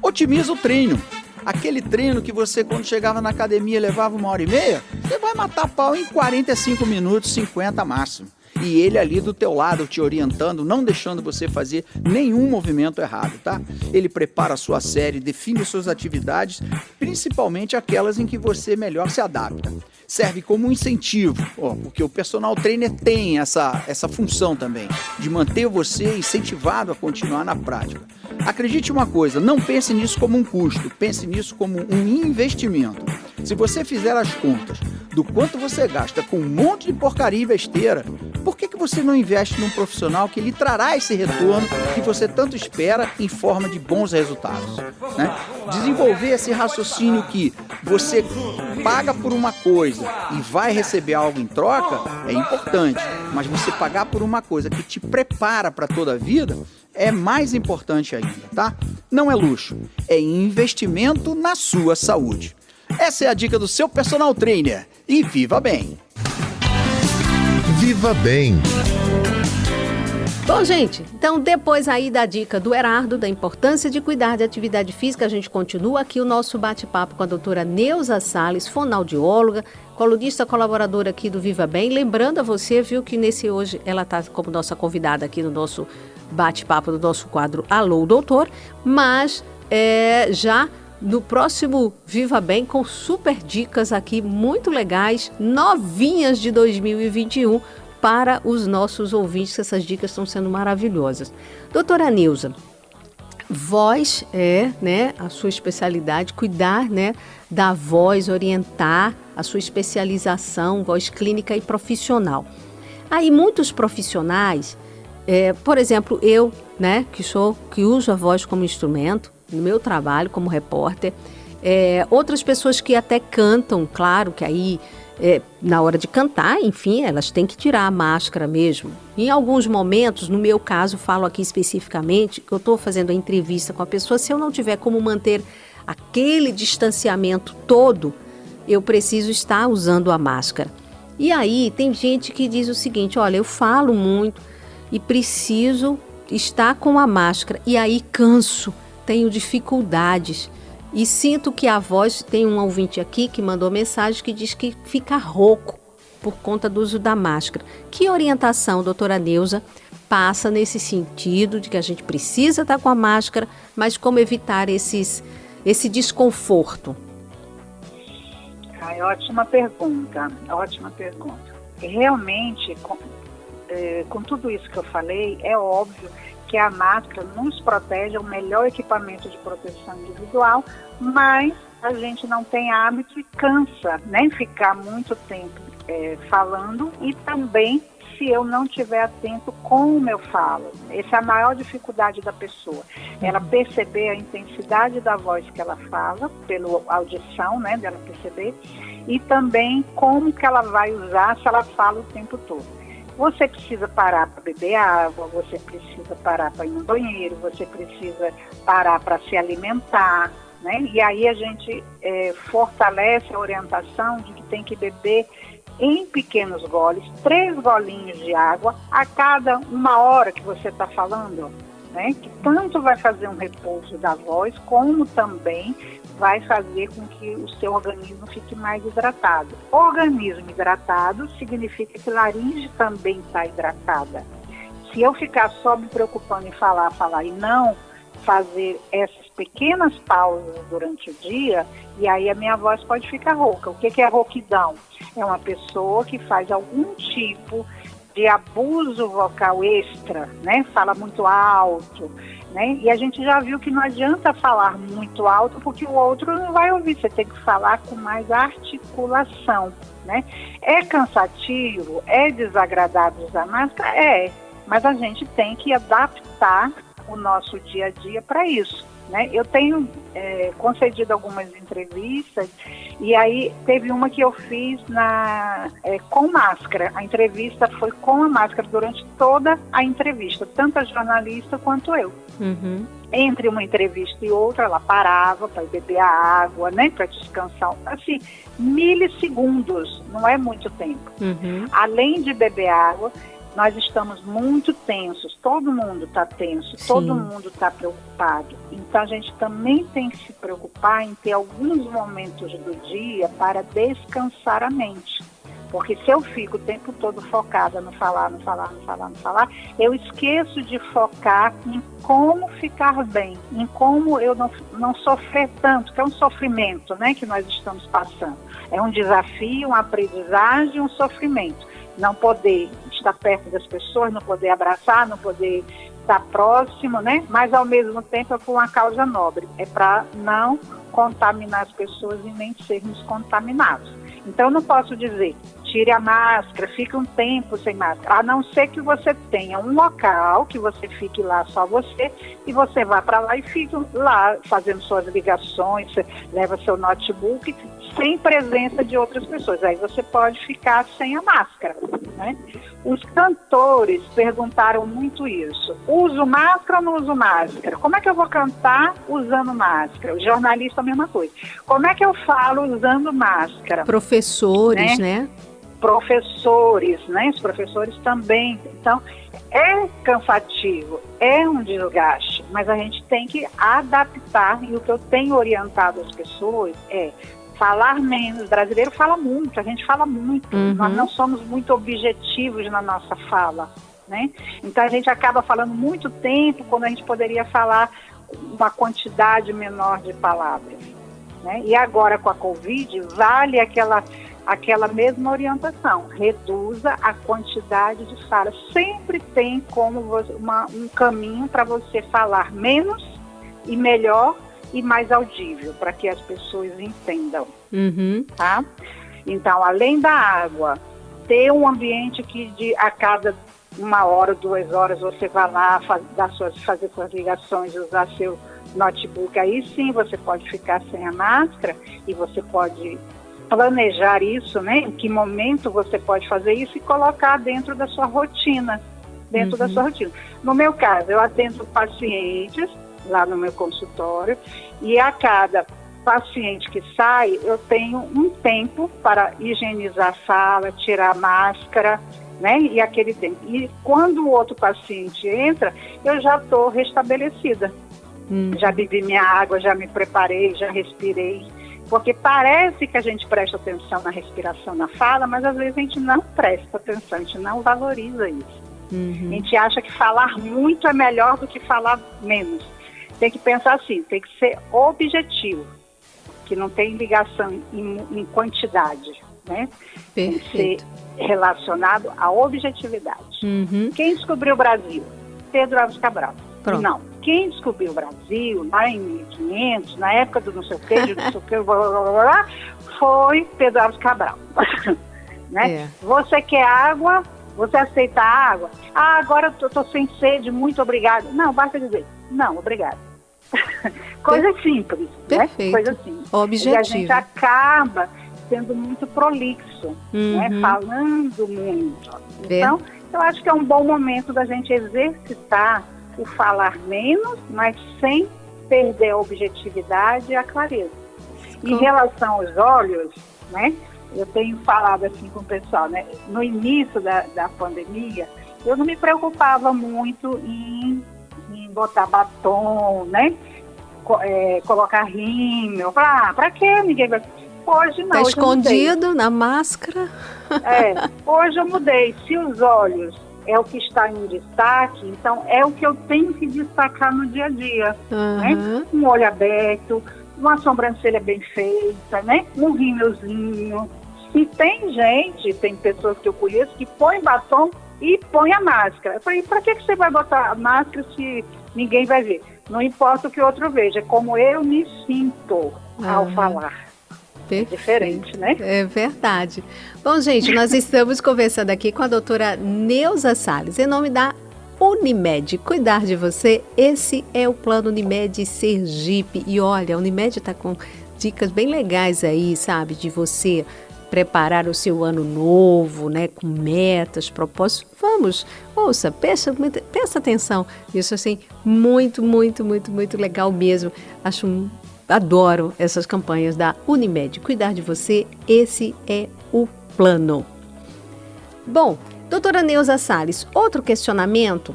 Otimiza o treino. Aquele treino que você, quando chegava na academia, levava 1h30, você vai matar pau em 45 minutos, 50 máximo. E ele ali do teu lado te orientando, não deixando você fazer nenhum movimento errado, tá? Ele prepara a sua série, define suas atividades, principalmente aquelas em que você melhor se adapta. Serve como um incentivo, porque o personal trainer tem essa função também, de manter você incentivado a continuar na prática. Acredite uma coisa, não pense nisso como um custo, pense nisso como um investimento. Se você fizer as contas do quanto você gasta com um monte de porcaria e besteira, por que você não investe num profissional que lhe trará esse retorno que você tanto espera em forma de bons resultados, né? Desenvolver esse raciocínio que você paga por uma coisa e vai receber algo em troca, é importante. Mas você pagar por uma coisa que te prepara para toda a vida é mais importante ainda, tá? Não é luxo, é investimento na sua saúde. Essa é a dica do seu personal trainer. E viva bem! Viva bem! Bom, gente, então depois aí da dica do Erardo, da importância de cuidar de atividade física, a gente continua aqui o nosso bate-papo com a doutora Neuza Salles, fonoaudióloga, colunista colaboradora aqui do Viva Bem. Lembrando a você, viu, que hoje ela está como nossa convidada aqui no nosso bate-papo do nosso quadro Alô, Doutor, mas já no próximo Viva Bem com super dicas aqui muito legais, novinhas de 2021, para os nossos ouvintes, que essas dicas estão sendo maravilhosas. Doutora Neuza, voz é, a sua especialidade, cuidar, da voz, orientar a sua especialização, voz clínica e profissional. Aí muitos profissionais, por exemplo, eu, que uso a voz como instrumento no meu trabalho como repórter, outras pessoas que até cantam, claro que aí na hora de cantar, enfim, elas têm que tirar a máscara mesmo. Em alguns momentos, no meu caso, falo aqui especificamente, que eu estou fazendo a entrevista com a pessoa, se eu não tiver como manter aquele distanciamento todo, eu preciso estar usando a máscara. E aí, tem gente que diz o seguinte, olha, eu falo muito e preciso estar com a máscara, e aí canso, tenho dificuldades. E sinto que a voz, tem um ouvinte aqui que mandou mensagem que diz que fica rouco por conta do uso da máscara. Que orientação, doutora Neuza, passa nesse sentido de que a gente precisa estar com a máscara, mas como evitar esse desconforto? Ótima pergunta. Realmente, com tudo isso que eu falei, é óbvio que a máscara nos protege, é o melhor equipamento de proteção individual, mas a gente não tem hábito e cansa, ficar muito tempo falando, e também se eu não estiver atento como eu falo. Essa é a maior dificuldade da pessoa, ela perceber a intensidade da voz que ela fala, pela audição, dela perceber, e também como que ela vai usar se ela fala o tempo todo. Você precisa parar para beber água, você precisa parar para ir no banheiro, você precisa parar para se alimentar, E aí a gente fortalece a orientação de que tem que beber em pequenos goles, 3 golinhos de água a cada 1 hora que você está falando, que tanto vai fazer um repouso da voz, como também vai fazer com que o seu organismo fique mais hidratado. Organismo hidratado significa que a laringe também está hidratada. Se eu ficar só me preocupando em falar e não fazer essas pequenas pausas durante o dia, e aí a minha voz pode ficar rouca. O que é rouquidão? É uma pessoa que faz algum tipo de abuso vocal extra, Fala muito alto, E a gente já viu que não adianta falar muito alto porque o outro não vai ouvir. Você tem que falar com mais articulação, É cansativo, é desagradável usar máscara? Mas a gente tem que adaptar o nosso dia a dia para isso, Eu tenho concedido algumas entrevistas, e aí teve uma que eu fiz com máscara. A entrevista foi com a máscara durante toda a entrevista, tanto a jornalista quanto eu. Uhum. Entre uma entrevista e outra, ela parava para beber a água, para descansar, assim, milissegundos, não é muito tempo. Uhum. Além de beber água, nós estamos muito tensos, todo mundo está tenso, Sim. Todo mundo está preocupado. Então a gente também tem que se preocupar em ter alguns momentos do dia para descansar a mente. Porque se eu fico o tempo todo focada no falar, eu esqueço de focar em como ficar bem, em como eu não sofrer tanto, que é um sofrimento, que nós estamos passando. É um desafio, uma aprendizagem, um sofrimento. Não poder estar perto das pessoas, não poder abraçar, não poder estar próximo, Mas ao mesmo tempo é por uma causa nobre, é para não contaminar as pessoas e nem sermos contaminados. Então eu não posso dizer, tire a máscara, fique um tempo sem máscara, a não ser que você tenha um local, que você fique lá só você, e você vá para lá e fique lá fazendo suas ligações, você leva seu notebook, sem presença de outras pessoas. Aí você pode ficar sem a máscara, né? Os cantores perguntaram muito isso. Uso máscara ou não uso máscara? Como é que eu vou cantar usando máscara? O jornalista, a mesma coisa. Como é que eu falo usando máscara? Professores, né? Professores, né? Os professores também. Então, é cansativo, é um desgaste, mas a gente tem que adaptar, e o que eu tenho orientado as pessoas é falar menos. O brasileiro fala muito, a gente fala muito, nós não somos muito objetivos na nossa fala, né? Então a gente acaba falando muito tempo quando a gente poderia falar uma quantidade menor de palavras, né? E agora com a Covid vale aquela mesma orientação, reduza a quantidade de falas. Sempre tem como um caminho para você falar menos e melhor e mais audível, para que as pessoas entendam, tá? Então, além da água, ter um ambiente que a cada 1 hora, 2 horas, você vai lá fazer suas ligações, usar seu notebook, aí sim você pode ficar sem a máscara, e você pode planejar isso, né? Em que momento você pode fazer isso e colocar dentro da sua rotina, da sua rotina. No meu caso, eu atendo pacientes lá no meu consultório, e a cada paciente que sai, eu tenho um tempo para higienizar a sala, tirar a máscara, né? E aquele tempo. E quando o outro paciente entra, eu já estou restabelecida. Já bebi minha água, já me preparei, já respirei. Porque parece que a gente presta atenção na respiração, na fala, mas às vezes a gente não presta atenção, a gente não valoriza isso. A gente acha que falar muito é melhor do que falar menos. Tem que pensar assim, tem que ser objetivo, que não tem ligação em quantidade, né? Tem que ser relacionado à objetividade. Quem descobriu o Brasil? Pedro Álvares Cabral. Pronto. Não. Quem descobriu o Brasil lá em 1500, na época do não sei o que, foi Pedro Álvares Cabral. Né? Você quer água? Você aceita a água? Ah, agora eu estou sem sede, muito obrigado. Não, basta dizer, não, obrigado. Coisa simples, né? Coisa simples. Objetivo. E a gente acaba sendo muito prolixo, né? Falando muito. Então, eu acho que é um bom momento da gente exercitar o falar menos, mas sem perder a objetividade e a clareza. Em relação aos olhos, né? Eu tenho falado assim com o pessoal, né? No início da pandemia, eu não me preocupava muito em botar batom, né? Colocar rímel. Pra quê? Ninguém vai... Hoje não. Tá escondido na máscara. Hoje eu mudei. Se os olhos é o que está em destaque, então é o que eu tenho que destacar no dia a dia, né? Um olho aberto, uma sobrancelha bem feita, né? Um rímelzinho. E tem pessoas que eu conheço que põem batom e põe a máscara. Eu falei, pra que você vai botar a máscara se ninguém vai ver? Não importa o que o outro veja, é como eu me sinto ao falar. É diferente, né? É verdade. Bom, gente, nós estamos conversando aqui com a doutora Neuza Salles, em nome da Unimed. Cuidar de você, esse é o plano Unimed Sergipe. E olha, a Unimed está com dicas bem legais aí, sabe? De você preparar o seu ano novo, né? Com metas, propósitos. Vamos, ouça, presta atenção. Isso assim, muito, muito, muito, muito legal mesmo. Adoro essas campanhas da Unimed. Cuidar de você, esse é o plano. Bom, doutora Neuza Salles, outro questionamento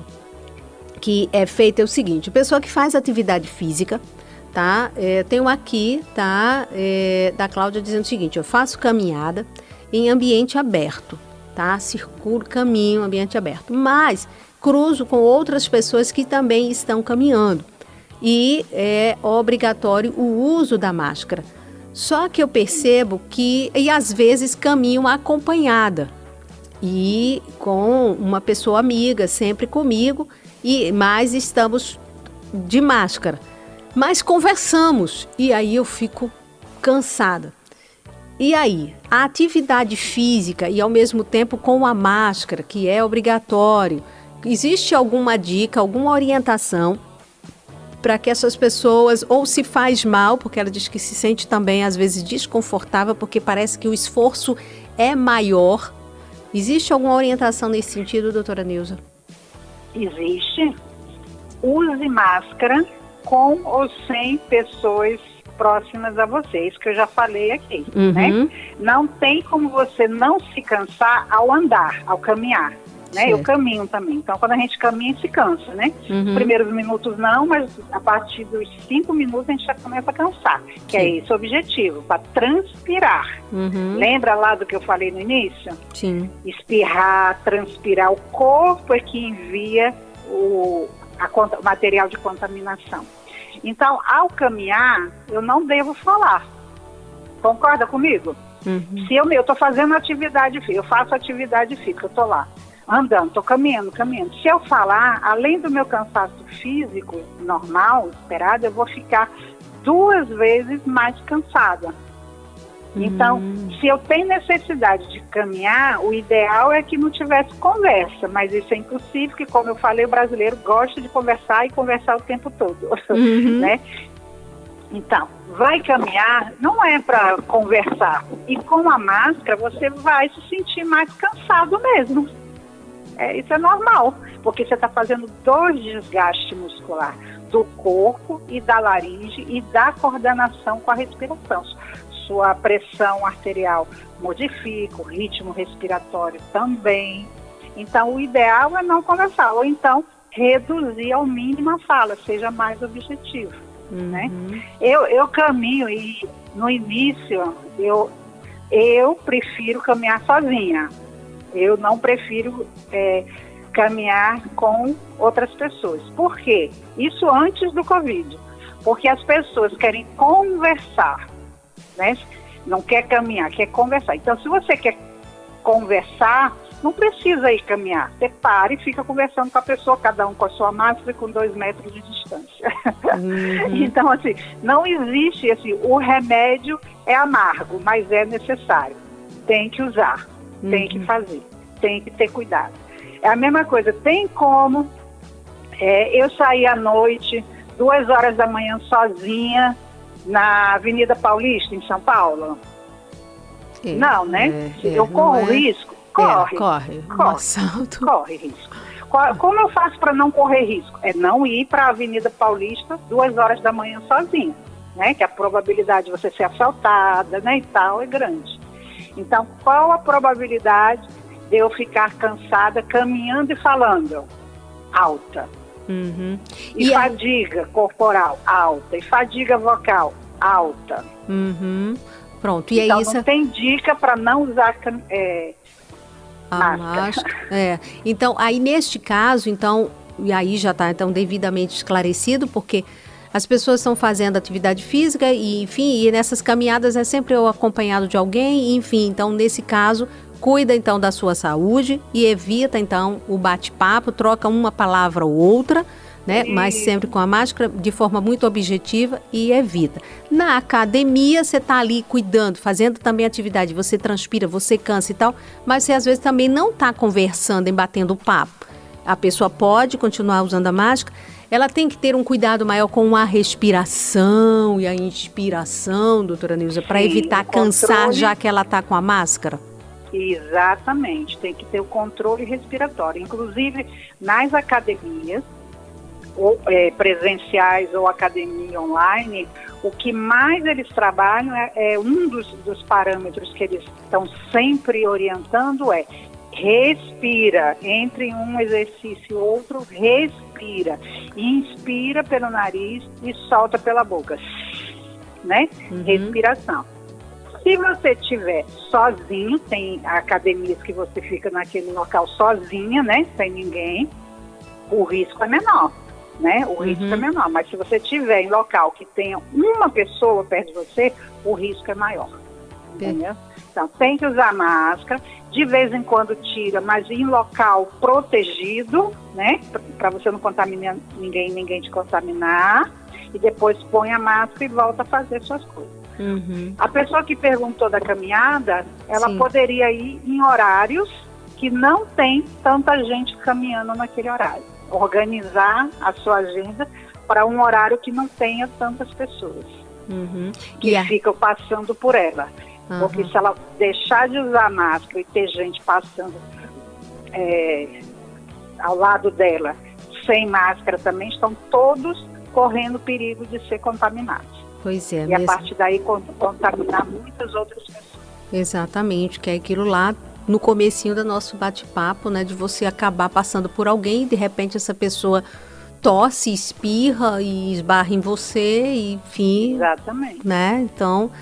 que é feito é o seguinte: a pessoa que faz atividade física, tá? Tenho aqui, tá? Da Cláudia dizendo o seguinte: eu faço caminhada em ambiente aberto, tá? Circulo, caminho, ambiente aberto, mas cruzo com outras pessoas que também estão caminhando. E é obrigatório o uso da máscara. Só que eu percebo que, e às vezes, caminho acompanhada e com uma pessoa amiga, sempre comigo, mas estamos de máscara. Mas conversamos e aí eu fico cansada. E aí, a atividade física e ao mesmo tempo com a máscara, que é obrigatório, existe alguma dica, alguma orientação para que essas pessoas, ou se faz mal, porque ela diz que se sente também às vezes desconfortável, porque parece que o esforço é maior. Existe alguma orientação nesse sentido, doutora Nilza? Existe. Use máscara com ou sem pessoas próximas a você, isso que eu já falei aqui, né? Não tem como você não se cansar ao andar, ao caminhar, né? Certo. Eu caminho também, então quando a gente caminha, se cansa, né? Os primeiros minutos não, mas a partir dos 5 minutos a gente já começa a cansar, que é esse o objetivo, para transpirar. Lembra lá do que eu falei no início? Sim. Espirrar, transpirar, o corpo é que envia o material de contaminação. Então, ao caminhar, eu não devo falar. Concorda comigo? Se eu estou fazendo atividade física, eu faço atividade física, eu estou lá, andando, estou caminhando. Se eu falar, além do meu cansaço físico normal, esperado, eu vou ficar 2 vezes mais cansada. Então, se eu tenho necessidade de caminhar, o ideal é que não tivesse conversa, mas isso é impossível, porque, como eu falei, o brasileiro gosta de conversar e conversar o tempo todo, né? Então, vai caminhar, não é para conversar. E com a máscara, você vai se sentir mais cansado mesmo. Isso é normal, porque você está fazendo 2 desgastes musculares, do corpo e da laringe e da coordenação com a respiração. Sua pressão arterial modifica, o ritmo respiratório também. Então, o ideal é não conversar, ou então reduzir ao mínimo a fala, seja mais objetivo, né? Eu caminho e no início eu prefiro caminhar sozinha. Eu não prefiro caminhar com outras pessoas. Por quê? Isso antes do Covid. Porque as pessoas querem conversar, né? Não quer caminhar, quer conversar. Então, se você quer conversar, não precisa ir caminhar. Você para e fica conversando com a pessoa, cada um com a sua máscara, com 2 metros de distância. Então, assim, não existe, assim, o remédio é amargo, mas é necessário. Tem que usar, tem que fazer, tem que ter cuidado. É a mesma coisa, tem como eu sair à noite, 2 horas da manhã sozinha, na Avenida Paulista, em São Paulo? Não, né? Eu corro risco? Corre risco. Como eu faço para não correr risco? É não ir para a Avenida Paulista 2 horas da manhã sozinha, né? Que a probabilidade de você ser assaltada, né, e tal, é grande. Então, qual a probabilidade de eu ficar cansada caminhando e falando? Alta. E fadiga corporal, alta. E fadiga vocal, alta. Pronto, e então, é isso. Não tem dica para não usar máscara. Então, aí neste caso, então, e aí já está então devidamente esclarecido, porque as pessoas estão fazendo atividade física e, enfim, e nessas caminhadas é sempre eu acompanhado de alguém, enfim, então nesse caso, cuida então da sua saúde e evita então o bate-papo, troca uma palavra ou outra, né? Mas sempre com a máscara, de forma muito objetiva, e evita. Na academia, você está ali cuidando, fazendo também atividade, você transpira, você cansa e tal, mas você às vezes também não está conversando, batendo papo. A pessoa pode continuar usando a máscara, ela tem que ter um cuidado maior com a respiração e a inspiração, doutora Nilza, para evitar cansar, já que ela está com a máscara. Exatamente, tem que ter o controle respiratório. Inclusive, nas academias, ou presenciais ou academia online, o que mais eles trabalham é um dos parâmetros que eles estão sempre orientando é respira, entre um exercício e outro, respira, inspira pelo nariz e solta pela boca, né? Respiração. Se você estiver sozinho, tem academias que você fica naquele local sozinha, né? Sem ninguém, o risco é menor, né? O risco é menor. Mas se você estiver em local que tenha uma pessoa perto de você, o risco é maior. Entendeu? Então, tem que usar máscara. De vez em quando tira, mas em local protegido, né? Para você não contaminar ninguém te contaminar. E depois põe a máscara e volta a fazer suas coisas. A pessoa que perguntou da caminhada, ela Sim. poderia ir em horários que não tem tanta gente caminhando naquele horário. Organizar a sua agenda para um horário que não tenha tantas pessoas que ficam passando por ela. Porque se ela deixar de usar máscara e ter gente passando ao lado dela sem máscara também, estão todos correndo perigo de ser contaminados. Pois é, E a partir daí contaminar muitas outras pessoas. Exatamente, que é aquilo lá no comecinho do nosso bate-papo, né, de você acabar passando por alguém e de repente essa pessoa tosse, espirra e esbarra em você, e, enfim. Exatamente. Né? Então,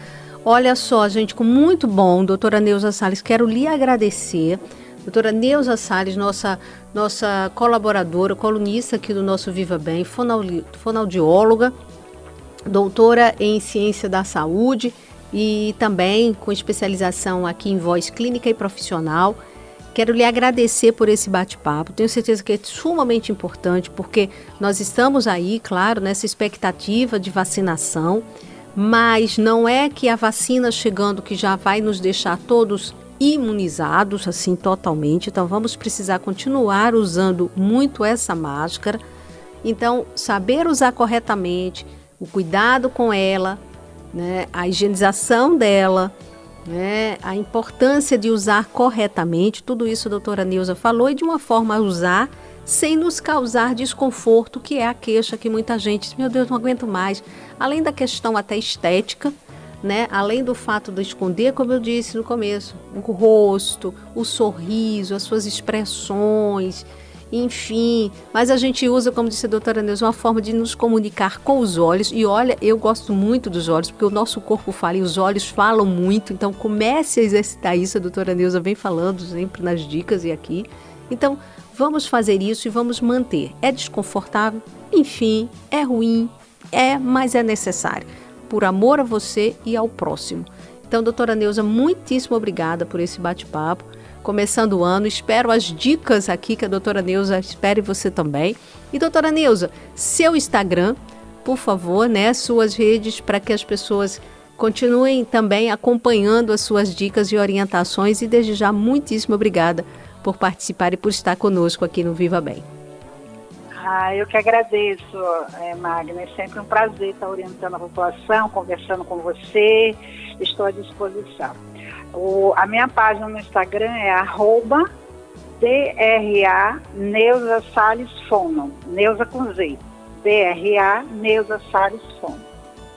olha só, gente, com muito bom, doutora Neuza Salles, quero lhe agradecer. Doutora Neuza Salles, nossa colaboradora, colunista aqui do nosso Viva Bem, fonoaudióloga, doutora em Ciência da Saúde e também com especialização aqui em voz clínica e profissional. Quero lhe agradecer por esse bate-papo. Tenho certeza que é sumamente importante, porque nós estamos aí, claro, nessa expectativa de vacinação, mas não é que a vacina chegando que já vai nos deixar todos imunizados, assim, totalmente. Então, vamos precisar continuar usando muito essa máscara. Então, saber usar corretamente, o cuidado com ela, né, a higienização dela, né, a importância de usar corretamente, tudo isso a doutora Neuza falou, e de uma forma a usar sem nos causar desconforto, que é a queixa que muita gente diz, meu Deus, não aguento mais. Além da questão até estética, né, além do fato de esconder, como eu disse no começo, o rosto, o sorriso, as suas expressões, enfim, mas a gente usa, como disse a doutora Neuza, uma forma de nos comunicar com os olhos. E olha, eu gosto muito dos olhos, porque o nosso corpo fala e os olhos falam muito. Então comece a exercitar isso, a doutora Neuza vem falando sempre nas dicas e aqui. Então vamos fazer isso e vamos manter. É desconfortável? Enfim, é ruim, mas é necessário, por amor a você e ao próximo. Então, doutora Neuza, muitíssimo obrigada por esse bate-papo. Começando o ano, espero as dicas aqui que a doutora Neuza espere você também. E doutora Neuza, seu Instagram, por favor, né, suas redes, para que as pessoas continuem também acompanhando as suas dicas e orientações. E desde já, muitíssimo obrigada por participar e por estar conosco aqui no Viva Bem. Eu que agradeço, Magna. É sempre um prazer estar orientando a população, conversando com você. Estou à disposição. A minha página no Instagram é @DRA Neuza Salles Fono, Neuza com Z, DRA Neuza Salles Fono.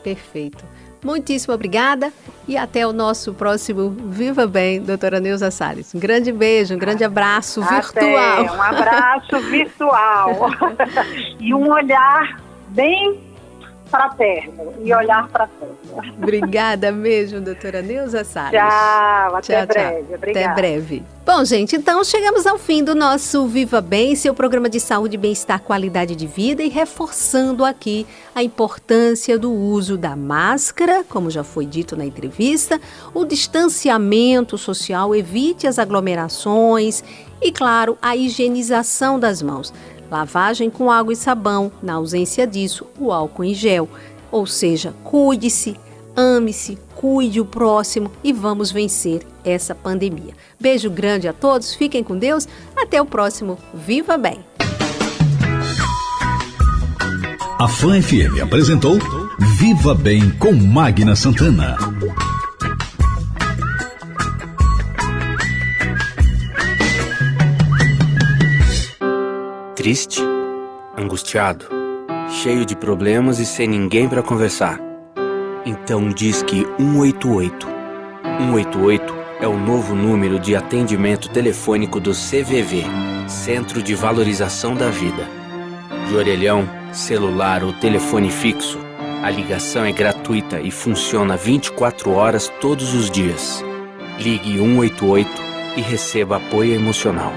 Perfeito. Muitíssimo obrigada e até o nosso próximo Viva Bem, doutora Neuza Salles. Um grande beijo, um grande abraço virtual. Um abraço virtual e um olhar bem fraterno e olhar para frente. Obrigada mesmo, doutora Neuza Salles. Tchau, até breve. Obrigada. Até breve. Bom, gente, então chegamos ao fim do nosso Viva Bem, seu programa de saúde, bem-estar, qualidade de vida, e reforçando aqui a importância do uso da máscara, como já foi dito na entrevista, o distanciamento social, evite as aglomerações e, claro, a higienização das mãos. Lavagem com água e sabão, na ausência disso, o álcool em gel. Ou seja, cuide-se, ame-se, cuide o próximo e vamos vencer essa pandemia. Beijo grande a todos, fiquem com Deus, até o próximo Viva Bem. A Fã FM apresentou Viva Bem com Magna Santana. Triste, angustiado, cheio de problemas e sem ninguém para conversar. Então disque 188. 188 é o novo número de atendimento telefônico do CVV, Centro de Valorização da Vida. De orelhão, celular ou telefone fixo, a ligação é gratuita e funciona 24 horas todos os dias. Ligue 188 e receba apoio emocional.